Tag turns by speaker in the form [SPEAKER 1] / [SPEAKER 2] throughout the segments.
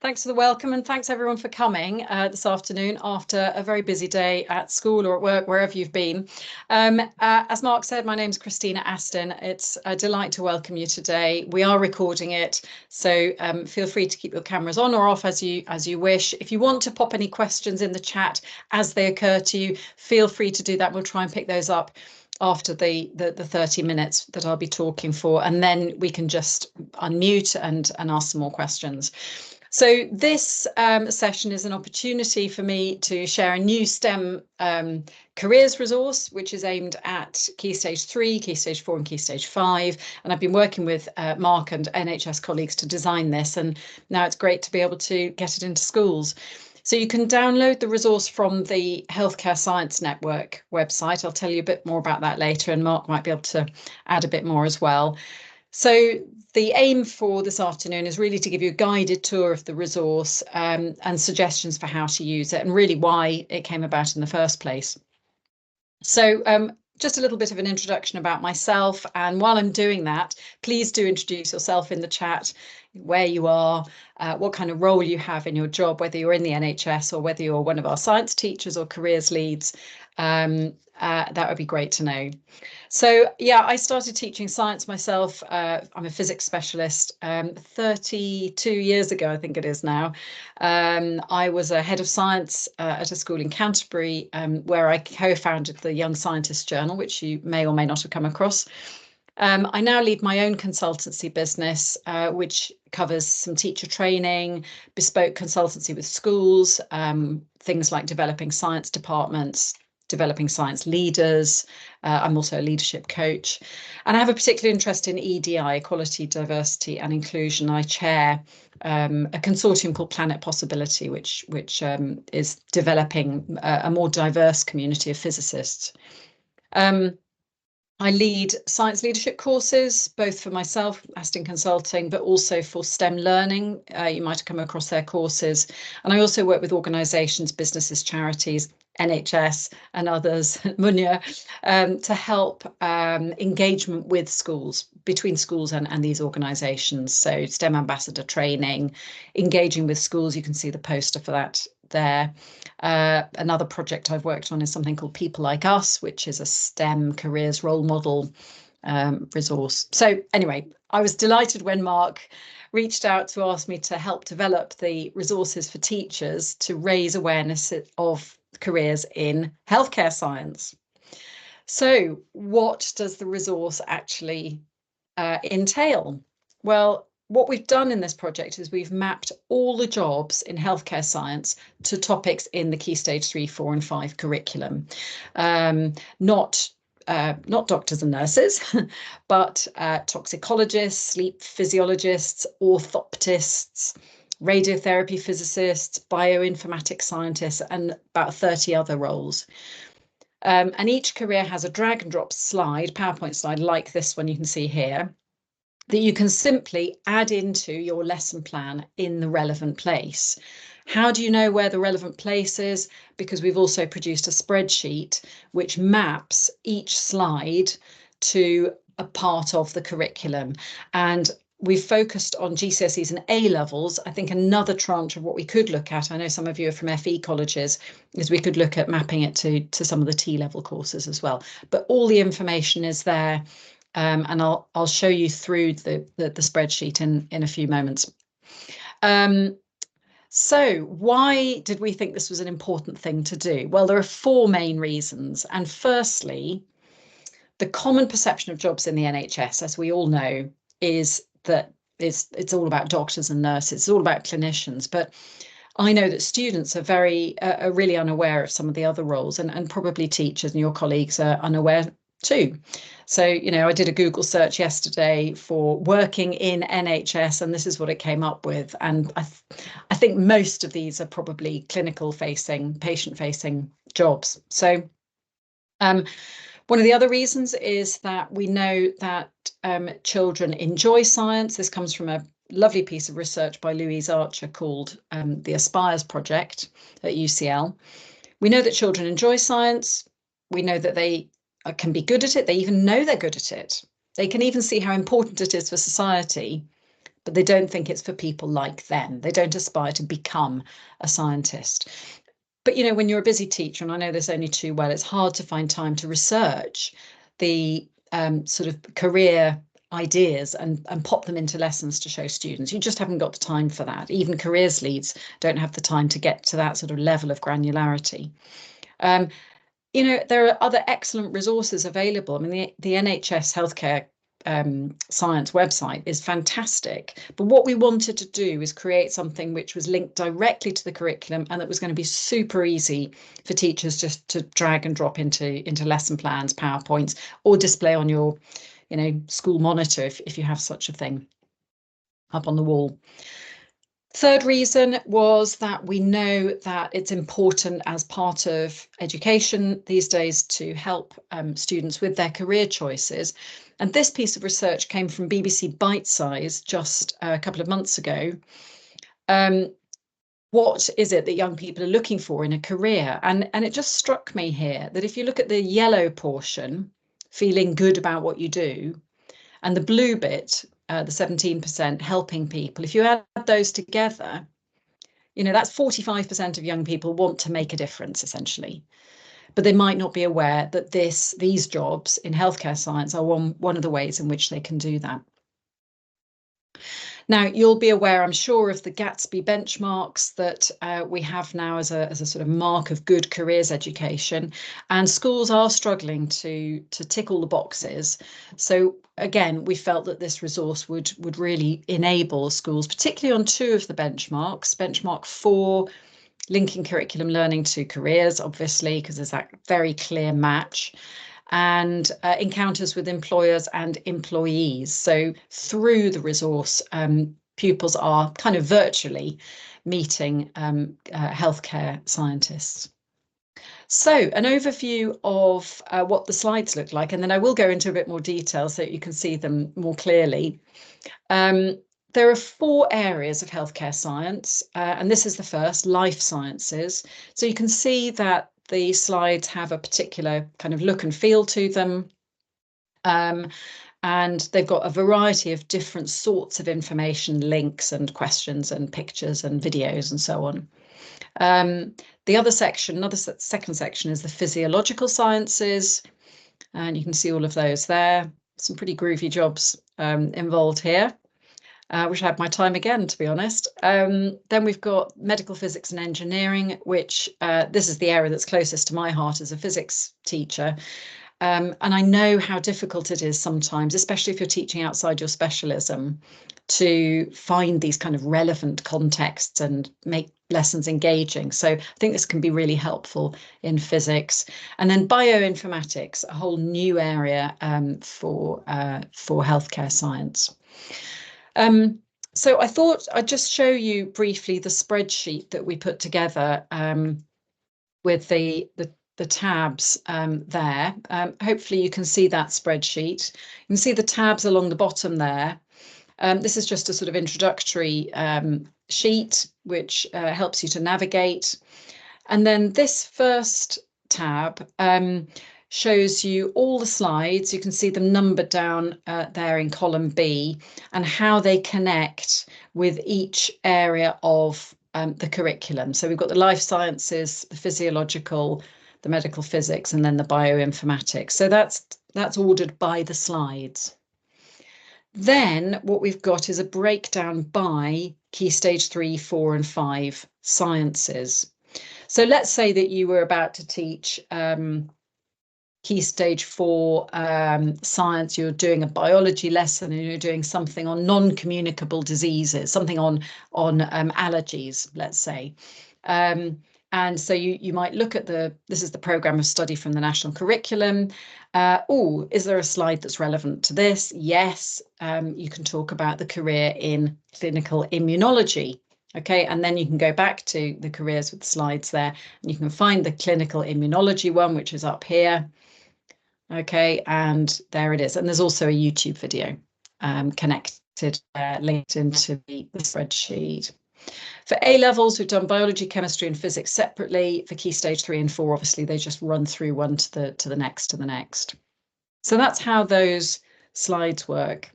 [SPEAKER 1] Thanks for the welcome, and thanks everyone for coming this afternoon after a very busy day at school or at work, wherever you've been. As Mark said, my name's Christina Aston. It's a delight to welcome you today. We are recording it, so feel free to keep your cameras on or off as you wish. If you want to pop any questions in the chat as they occur to you, feel free to do that. We'll try and pick those up after the 30 minutes that I'll be talking for, and then we can just unmute and ask some more questions. So this session is an opportunity for me to share a new STEM careers resource, which is aimed at Key Stage 3, Key Stage 4 and Key Stage 5. And I've been working with Mark and NHS colleagues to design this, and now it's great to be able to get it into schools. So you can download the resource from the Healthcare Science Network website. I'll tell you a bit more about that later, and Mark might be able to add a bit more as well. So the aim for this afternoon is really to give you a guided tour of the resource and suggestions for how to use it and really why it came about in the first place. So just a little bit of an introduction about myself. And while I'm doing that, please do introduce yourself in the chat, where you are, what kind of role you have in your job, whether you're in the NHS or whether you're one of our science teachers or careers leads. That would be great to know. So yeah, I started teaching science myself. I'm a physics specialist 32 years ago, I think it is now. I was a head of science at a school in Canterbury, where I co-founded the Young Scientist Journal, which you may or may not have come across. I now lead my own consultancy business, which covers some teacher training, bespoke consultancy with schools, things like developing science departments, developing science leaders. I'm also a leadership coach, and I have a particular interest in EDI, equality, diversity and inclusion. I chair a consortium called Planet Possibility, which is developing a more diverse community of physicists. I lead science leadership courses, both for myself, Aston Consulting, but also for STEM Learning. You might have come across their courses. And I also work with organisations, businesses, charities, NHS and others, Munya, to help engagement with schools, between schools and these organisations. So STEM ambassador training, engaging with schools. You can see the poster for that there. Another project I've worked on is something called People Like Us, which is a STEM careers role model resource. So anyway, I was delighted when Mark reached out to ask me to help develop the resources for teachers to raise awareness of careers in healthcare science. So what does the resource actually entail? Well, what we've done in this project is we've mapped all the jobs in healthcare science to topics in the Key Stage 3, 4 and 5 curriculum. Not doctors and nurses, but toxicologists, sleep physiologists, orthoptists, radiotherapy physicists, bioinformatics scientists, and about 30 other roles. And each career has a drag and drop slide, PowerPoint slide like this one you can see here, that you can simply add into your lesson plan in the relevant place. How do you know where the relevant place is? Because we've also produced a spreadsheet which maps each slide to a part of the curriculum. And we've focused on GCSEs and A levels. I think another tranche of what we could look at, I know some of you are from FE colleges, is we could look at mapping it to some of the T level courses as well. But all the information is there. And I'll show you through the spreadsheet in a few moments. So why did we think this was an important thing to do? Well, there are four main reasons. And firstly, the common perception of jobs in the NHS, as we all know, is that it's all about doctors and nurses, it's all about clinicians. But I know that students are really unaware of some of the other roles, and probably teachers and your colleagues are unaware too. So, you know, I did a Google search yesterday for working in NHS, and this is what it came up with. And I think most of these are probably clinical facing, patient facing jobs. So one of the other reasons is that we know that children enjoy science. This comes from a lovely piece of research by Louise Archer called the Aspires Project at UCL. We know that children enjoy science. We know that they can be good at it. They even know they're good at it. They can even see how important it is for society. but they don't think it's for people like them. They don't aspire to become a scientist. But, you know, when you're a busy teacher, and I know this only too well, it's hard to find time to research the sort of career ideas and pop them into lessons to show students. You just haven't got the time for that. Even careers leads don't have the time to get to that sort of level of granularity. You know, there are other excellent resources available. I mean, the NHS healthcare science website is fantastic, but what we wanted to do is create something which was linked directly to the curriculum and that was going to be super easy for teachers just to drag and drop into lesson plans, PowerPoints, or display on your, you know, school monitor if you have such a thing up on the wall. Third reason was that we know that it's important as part of education these days to help students with their career choices. And this piece of research came from BBC Bitesize just a couple of months ago. What is it that young people are looking for in a career? And it just struck me here that if you look at the yellow portion, feeling good about what you do, and the blue bit, the 17% helping people, if you add those together, you know, that's 45% of young people want to make a difference, essentially. But they might not be aware that these jobs in healthcare science are one of the ways in which they can do that. Now, you'll be aware, I'm sure, of the Gatsby benchmarks that we have now as a sort of mark of good careers education, and schools are struggling to tick all the boxes. So again, we felt that this resource would really enable schools, particularly on two of the benchmarks, benchmark 4, linking curriculum learning to careers, obviously, because there's that very clear match, and encounters with employers and employees. So through the resource, pupils are kind of virtually meeting healthcare scientists. So an overview of what the slides look like, and then I will go into a bit more detail so that you can see them more clearly. There are 4 areas of healthcare science, and this is the first, life sciences. So you can see that the slides have a particular kind of look and feel to them. And they've got a variety of different sorts of information, links and questions and pictures and videos and so on. The other section, second section, is the physiological sciences. And you can see all of those there. Some pretty groovy jobs involved here. Wish I had my time again, to be honest. Then we've got medical physics and engineering, which this is the area that's closest to my heart as a physics teacher. And I know how difficult it is sometimes, especially if you're teaching outside your specialism, to find these kind of relevant contexts and make lessons engaging. So I think this can be really helpful in physics. And then bioinformatics, a whole new area for healthcare science. So I thought I'd just show you briefly the spreadsheet that we put together with the tabs there. Hopefully you can see that spreadsheet. You can see the tabs along the bottom there. This is just a sort of introductory sheet which helps you to navigate. And then this first tab shows you all the slides. You can see them numbered down there in column B and how they connect with each area of the curriculum. So we've got the life sciences, the physiological, the medical physics, and then the bioinformatics. So that's ordered by the slides. Then what we've got is a breakdown by key stage 3, 4, and 5 sciences. So let's say that you were about to teach key stage 4 science, you're doing a biology lesson and you're doing something on non-communicable diseases, something on allergies, let's say. And so you might look at this is the programme of study from the national curriculum. Oh, is there a slide that's relevant to this? Yes, you can talk about the career in clinical immunology. Okay, and then you can go back to the careers with the slides there, and you can find the clinical immunology one, which is up here. Okay, and there it is. And there's also a YouTube video connected, linked into the spreadsheet. For A levels, we've done biology, chemistry, and physics separately. For key stage 3 and 4, obviously, they just run through one to the next to the next. So that's how those slides work.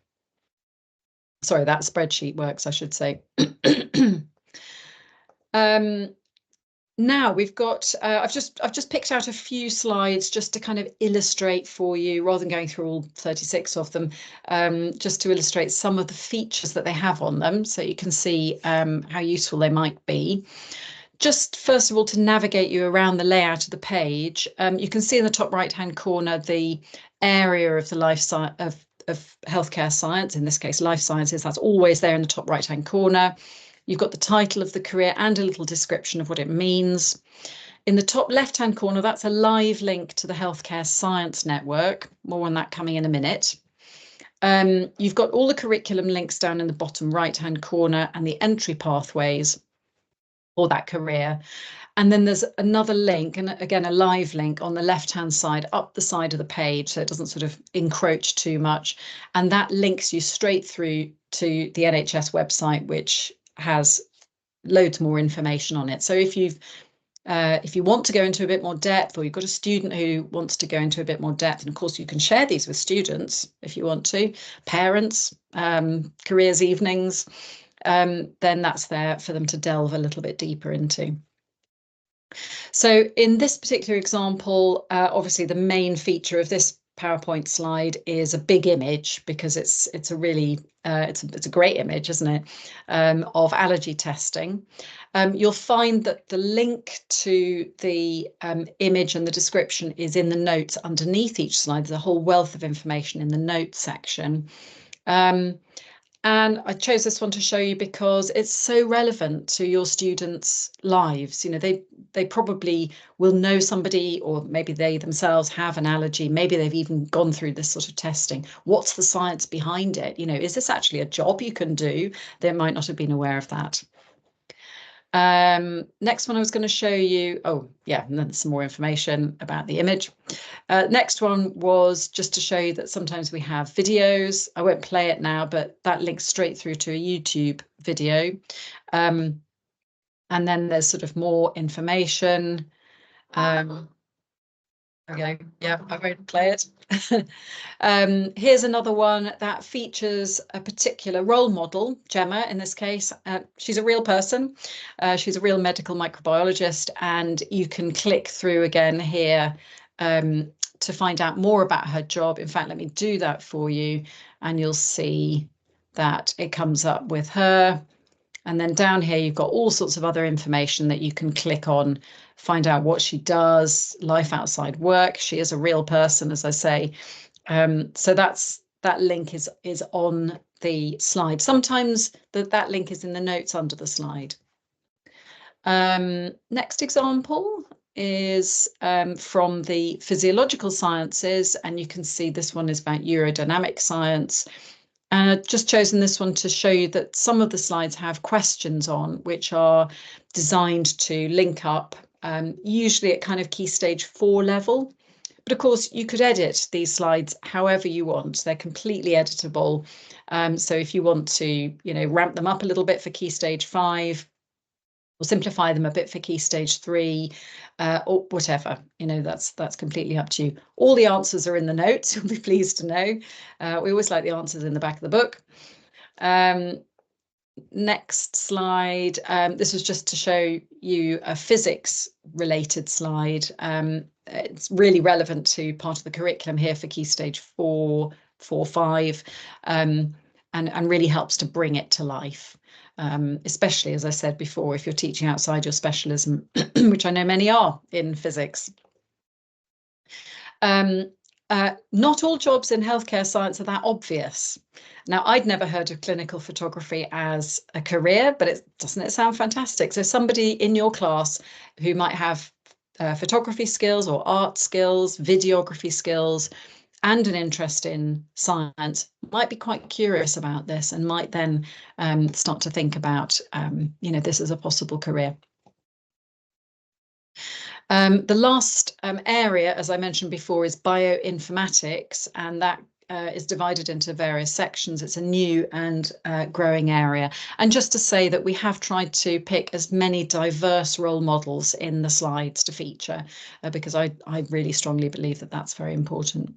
[SPEAKER 1] Sorry, that spreadsheet works, I should say. Now we've got, I've just picked out a few slides just to kind of illustrate for you, rather than going through all 36 of them, just to illustrate some of the features that they have on them, so you can see how useful they might be. Just first of all, to navigate you around the layout of the page, you can see in the top right-hand corner the area of the of healthcare science, in this case life sciences. That's always there in the top right-hand corner. You've got the title of the career and a little description of what it means. In the top left-hand corner, that's a live link to the Healthcare Science Network. More on that coming in a minute. You've got all the curriculum links down in the bottom right-hand corner and the entry pathways for that career. And then there's another link, and again, a live link on the left-hand side, up the side of the page, so it doesn't sort of encroach too much. And that links you straight through to the NHS website, which has loads more information on it. So if you want to go into a bit more depth, or you've got a student who wants to go into a bit more depth, and of course you can share these with students if you want to, parents, careers evenings, then that's there for them to delve a little bit deeper into. So in this particular example, obviously the main feature of this PowerPoint slide is a big image, because it's a really it's a great image, isn't it, of allergy testing. You'll find that the link to the image and the description is in the notes underneath each slide. There's a whole wealth of information in the notes section. And I chose this one to show you because it's so relevant to your students' lives. You know, they probably will know somebody, or maybe they themselves have an allergy. Maybe they've even gone through this sort of testing. What's the science behind it? You know, is this actually a job you can do? They might not have been aware of that. Next one I was going to show you, oh yeah, and then some more information about the image. Next one was just to show you that sometimes we have videos. I won't play it now, but that links straight through to a YouTube video. And then there's sort of more information. Okay, yeah, I won't play it. Here's another one that features a particular role model, Gemma, in this case. She's a real person. She's a real medical microbiologist, and you can click through again here to find out more about her job. In fact, let me do that for you, and you'll see that it comes up with her. And then down here, you've got all sorts of other information that you can click on, find out what she does, life outside work. She is a real person, as I say. So that link is on the slide. Sometimes that link is in the notes under the slide. Next example is from the physiological sciences, and you can see this one is about urodynamic science. And I've just chosen this one to show you that some of the slides have questions on, which are designed to link up, usually at kind of key stage 4 level. But of course, you could edit these slides however you want. They're completely editable. So if you want to, you know, ramp them up a little bit for key stage 5, or simplify them a bit for key stage 3, or whatever, you know, that's completely up to you. All the answers are in the notes, you'll be pleased to know. We always like the answers in the back of the book. Next slide. This was just to show you a physics related slide. It's really relevant to part of the curriculum here for key stage 4, 5, and really helps to bring it to life. Especially, as I said before, if you're teaching outside your specialism, which I know many are in physics. Not all jobs in healthcare science are that obvious. Now, I'd never heard of clinical photography as a career, but doesn't it sound fantastic? So somebody in your class who might have photography skills or art skills, videography skills, and an interest in science might be quite curious about this, and might then start to think about, you know, this as a possible career. The last area, as I mentioned before, is bioinformatics, and that is divided into various sections. It's a new and growing area. And just to say that we have tried to pick as many diverse role models in the slides to feature, because I really strongly believe that that's very important.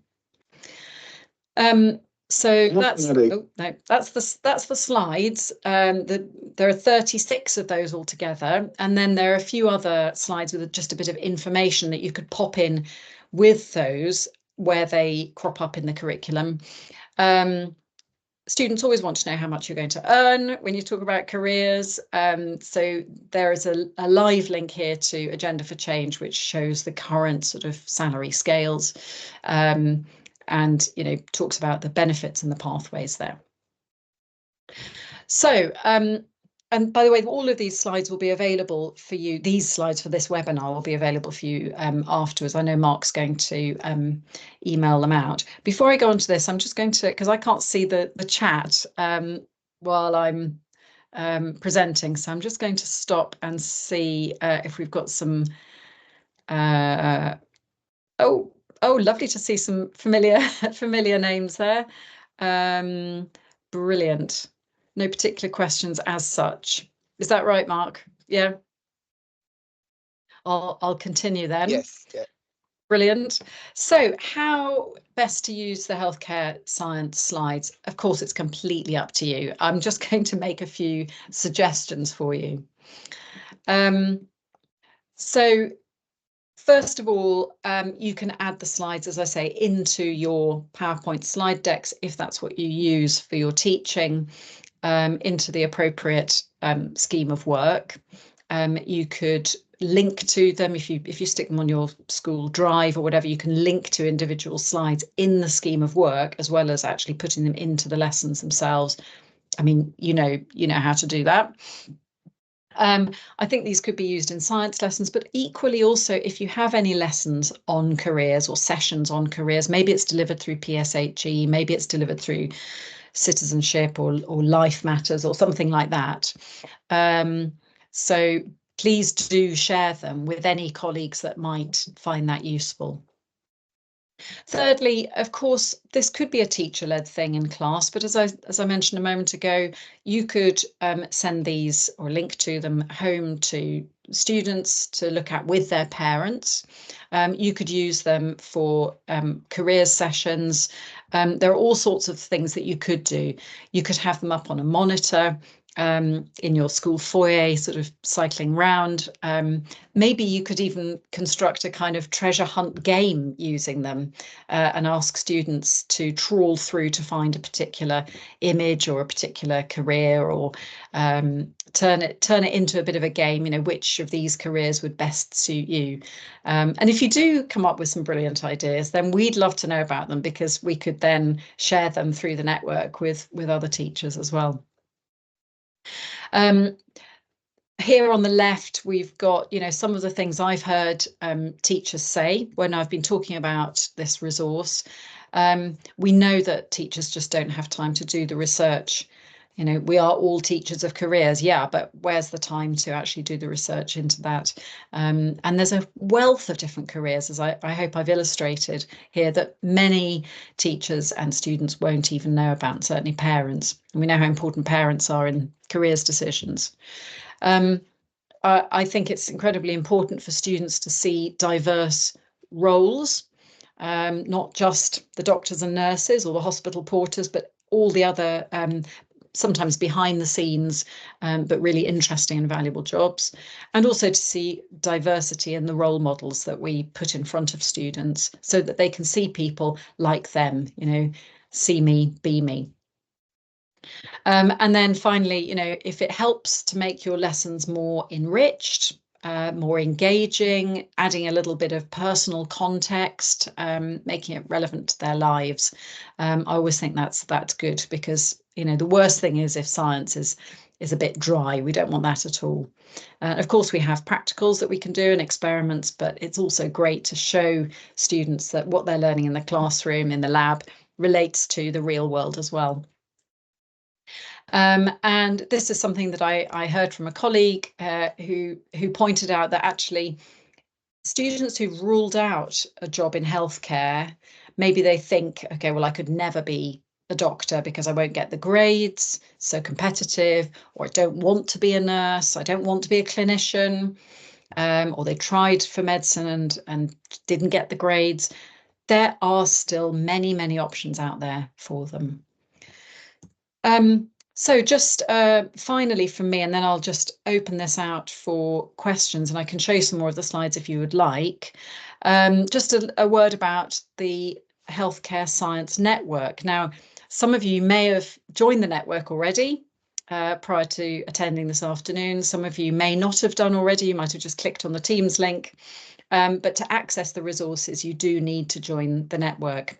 [SPEAKER 1] So that's no, that's the slides. There are 36 of those altogether, and then there are a few other slides with just a bit of information that you could pop in with those where they crop up in the curriculum. Students always want to know how much you're going to earn when you talk about careers. So there is a live link here to Agenda for Change, which shows the current sort of salary scales. And talks about the benefits and the pathways there. So and by the way, all of these slides will be available for you. These slides for this webinar will be available for you afterwards. I know Mark's going to email them out. Before I go on to this, I'm just going to, because I can't see the chat while I'm presenting, so I'm just going to stop and see if we've got some Oh, lovely to see some familiar names there. Brilliant. No particular questions as such. Is that right, Mark? Yeah. I'll continue then.
[SPEAKER 2] Yes. Yeah.
[SPEAKER 1] Brilliant. So how best to use the healthcare science slides? Of course, it's completely up to you. I'm just going to make a few suggestions for you. So first of all, you can add the slides, as I say, into your PowerPoint slide decks, if that's what you use for your teaching, into the appropriate scheme of work. You could link to them if you stick them on your school drive or whatever. You can link to individual slides in the scheme of work, as well as actually putting them into the lessons themselves. I mean, you know how to do that. I think these could be used in science lessons, but equally also if you have any lessons on careers or sessions on careers, maybe it's delivered through PSHE, maybe it's delivered through citizenship or life matters or something like that. So please do share them with any colleagues that might find that useful. Thirdly, of course, this could be a teacher-led thing in class, but as I mentioned a moment ago, you could send these or link to them home to students to look at with their parents. You could use them for careers sessions. There are all sorts of things that you could do. You could have them up on a monitor in your school foyer, sort of cycling round. Maybe you could even construct a kind of treasure hunt game using them and ask students to trawl through to find a particular image or a particular career, or turn it into a bit of a game, which of these careers would best suit you. And if you do come up with some brilliant ideas, then we'd love to know about them, because we could then share them through the network with other teachers as well. Here on the left, we've got, some of the things I've heard teachers say when I've been talking about this resource. We know that teachers just don't have time to do the research. We are all teachers of careers, yeah, but where's the time to actually do the research into that? And there's a wealth of different careers, as I hope I've illustrated here, that many teachers and students won't even know about, certainly parents. And we know how important parents are in careers decisions. I think it's incredibly important for students to see diverse roles, not just the doctors and nurses or the hospital porters, but all the other sometimes behind the scenes, but really interesting and valuable jobs. And also to see diversity in the role models that we put in front of students, so that they can see people like them, see me, be me. And then finally, if it helps to make your lessons more enriched, more engaging, adding a little bit of personal context, making it relevant to their lives, I always think that's good, because the worst thing is if science is a bit dry. We don't want that at all. Of course, we have practicals that we can do and experiments, but it's also great to show students that what they're learning in the classroom, in the lab, relates to the real world as well. And this is something that I heard from a colleague who pointed out that actually students who've ruled out a job in healthcare, maybe they think, okay, well, I could never be a doctor because I won't get the grades, so competitive, or I don't want to be a nurse, I don't want to be a clinician, or they tried for medicine and didn't get the grades. there are still many, many options out there for them. So just finally from me, and then I'll just open this out for questions, and I can show you some more of the slides if you would like. Just a word about the Healthcare Science Network. Now, some of you may have joined the network already prior to attending this afternoon. Some of you may not have done already. You might have just clicked on the Teams link. But to access the resources, you do need to join the network.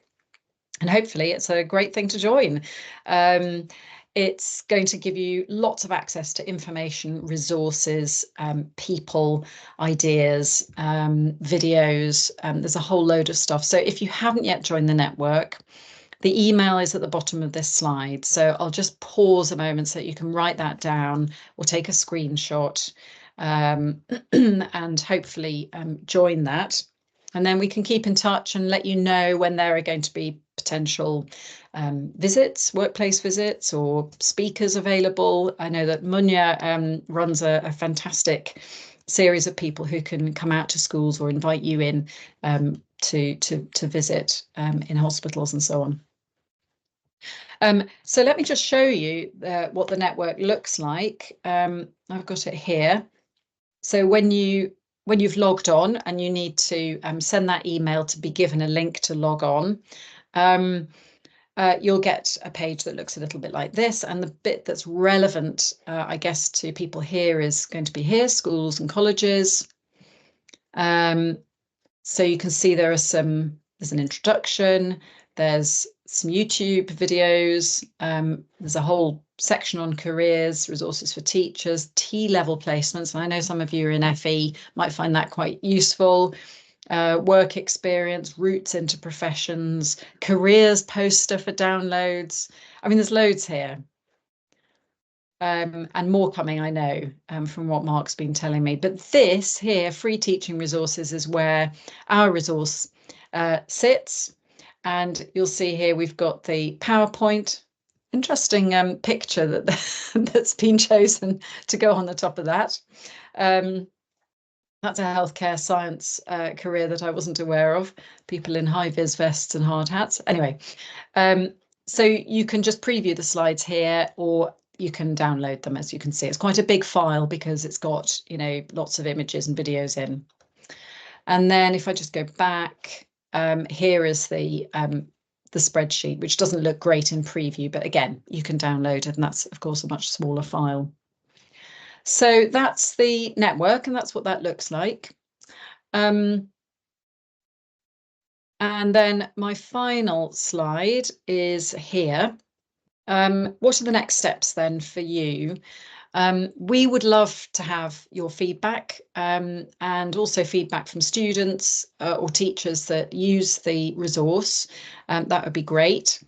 [SPEAKER 1] And hopefully it's a great thing to join. It's going to give you lots of access to information, resources, people, ideas, videos. There's a whole load of stuff. So if you haven't yet joined the network, the email is at the bottom of this slide. So I'll just pause a moment so that you can write that down or take a screenshot and hopefully join that. And then we can keep in touch and let you know when there are going to be potential visits, workplace visits, or speakers available. I know that Munya runs a fantastic series of people who can come out to schools or invite you in to visit in hospitals and so on. So let me just show you what the network looks like. I've got it here. So when you've logged on and you need to send that email to be given a link to log on, you'll get a page that looks a little bit like this. And the bit that's relevant, I guess, to people here is going to be here, schools and colleges. So you can see there's an introduction, there's some YouTube videos, there's a whole section on careers, resources for teachers, T-level placements. And I know some of you are in FE, might find that quite useful. Work experience, routes into professions, careers poster for downloads. I mean, there's loads here. And more coming, I know, from what Mark's been telling me. But this here, free teaching resources, is where our resource sits. And you'll see here we've got the PowerPoint. Interesting picture that's been chosen to go on the top of that. That's a healthcare science career that I wasn't aware of. People in high-vis vests and hard hats. Anyway, so you can just preview the slides here, or you can download them. As you can see, it's quite a big file because it's got, you know, lots of images and videos in. And then if I just go back, here is the spreadsheet, which doesn't look great in preview, but again, you can download it, and that's of course a much smaller file. So that's the network, and that's what that looks like. And then my final slide is here. What are the next steps then for you? We would love to have your feedback and also feedback from students or teachers that use the resource. That would be great.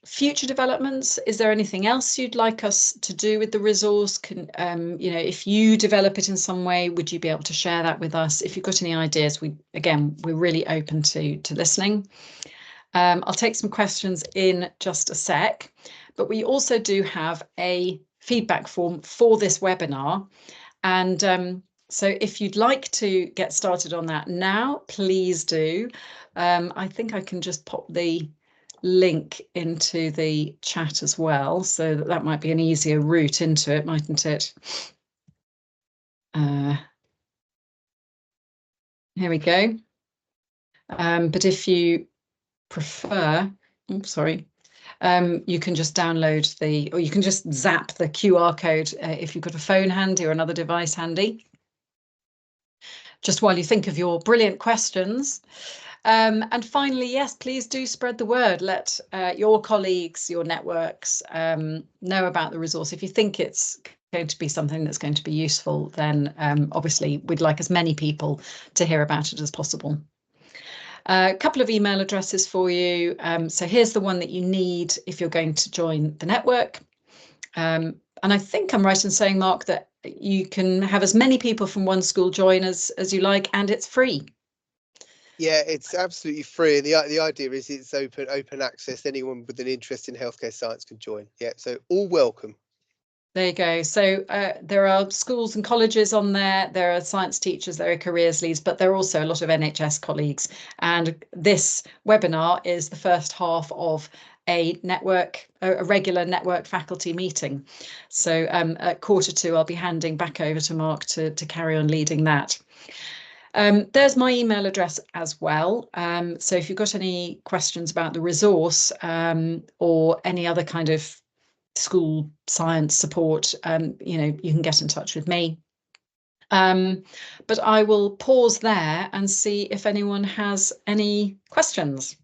[SPEAKER 1] Future developments, is there anything else you'd like us to do with the resource? You know, if you develop it in some way, would you be able to share that with us? If you've got any ideas, we're really open to listening. I'll take some questions in just a sec, but we also do have a feedback form for this webinar. And so if you'd like to get started on that now, please do. I think I can just pop the link into the chat as well, so that might be an easier route into it, mightn't it? Here we go. But if you prefer, oops, sorry, you can just download or you can just zap the QR code if you've got a phone handy or another device handy. Just while you think of your brilliant questions. And finally, yes, please do spread the word. Let your colleagues, your networks know about the resource. If you think it's going to be something that's going to be useful, then obviously we'd like as many people to hear about it as possible. A couple of email addresses for you. So here's the one that you need if you're going to join the network. And I think I'm right in saying, Mark, that you can have as many people from one school join as you like, and it's free.
[SPEAKER 2] Yeah, it's absolutely free. The idea is it's open access. Anyone with an interest in healthcare science can join. Yeah, so all welcome.
[SPEAKER 1] There you go. So there are schools and colleges on there. There are science teachers, there are careers leads, but there are also a lot of NHS colleagues. And this webinar is the first half of a regular network faculty meeting. So at 1:45, I'll be handing back over to Mark to carry on leading that. There's my email address as well. So if you've got any questions about the resource or any other kind of school science support, you can get in touch with me. But I will pause there and see if anyone has any questions.